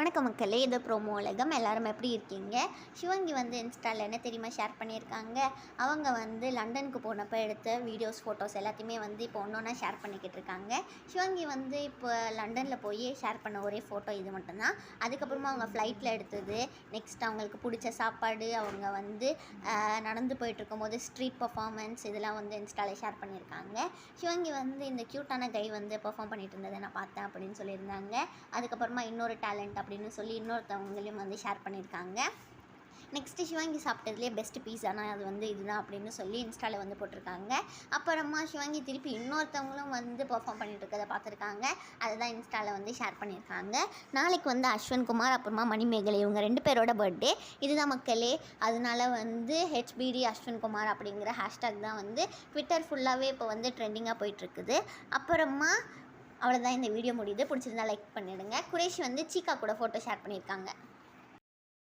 வணக்கம் மக்களே, இது ப்ரோமோ உலகம். எல்லாரும் எப்படி இருக்கீங்க? சிவங்கி வந்து இன்ஸ்டாவில் என்ன தெரியுமா ஷேர் பண்ணியிருக்காங்க? அவங்க வந்து லண்டனுக்கு போனப்போ எடுத்த வீடியோஸ், ஃபோட்டோஸ் எல்லாத்தையுமே வந்து இப்போ ஒன்றா ஷேர் பண்ணிக்கிட்டு இருக்காங்க. சிவங்கி வந்து இப்போ லண்டனில் போய் ஷேர் பண்ண ஒரே ஃபோட்டோ இது மட்டும்தான். அதுக்கப்புறமா அவங்க ஃப்ளைட்டில் எடுத்தது, நெக்ஸ்ட் அவங்களுக்கு பிடிச்ச சாப்பாடு, அவங்க வந்து நடந்து போயிட்டுருக்கும் போது ஸ்ட்ரீட் பர்ஃபார்மன்ஸ், இதெல்லாம் வந்து இன்ஸ்டாவில் ஷேர் பண்ணியிருக்காங்க. சிவங்கி வந்து இந்த க்யூட்டான கை வந்து பெர்ஃபார்ம் பண்ணிட்டு இருந்ததை நான் பார்த்தேன் அப்படின்னு சொல்லியிருந்தாங்க. அதுக்கப்புறமா இன்னொரு டேலண்ட் அப்படின்னு சொல்லி இன்னொருத்தவங்களையும் வந்து ஷேர் பண்ணியிருக்காங்க. நெக்ஸ்ட்டு சிவங்கி சாப்பிட்டதுலேயே பெஸ்ட்டு பீஸானா அது வந்து இதுதான் அப்படின்னு சொல்லி இன்ஸ்டாவில் வந்து போட்டிருக்காங்க. அப்புறமா சிவங்கி திருப்பி இன்னொருத்தவங்களும் வந்து பெர்ஃபார்ம் பண்ணிட்டு இருக்கிறத பார்த்துருக்காங்க. அதை தான் இன்ஸ்டாவில் வந்து ஷேர் பண்ணியிருக்காங்க. நாளைக்கு வந்து அஸ்வின் குமார் அப்புறமா மணிமேகலை இவங்க 2 பேரோட பர்த்டே. இதுதான் மக்களே. அதனால வந்து HBD அஸ்வின் குமார் அப்படிங்கிற ஹேஷ்டாக் தான் வந்து ட்விட்டர் ஃபுல்லாகவே இப்போ வந்து ட்ரெண்டிங்காக போயிட்டுருக்குது. அப்புறமா அவ்வளோதான், இந்த வீடியோ முடியுது. பிடிச்சிருந்தா லைக் பண்ணிவிடுங்க. குரேஷி வந்து சீக்கா கூட ஃபோட்டோ ஷேர் பண்ணியிருக்காங்க.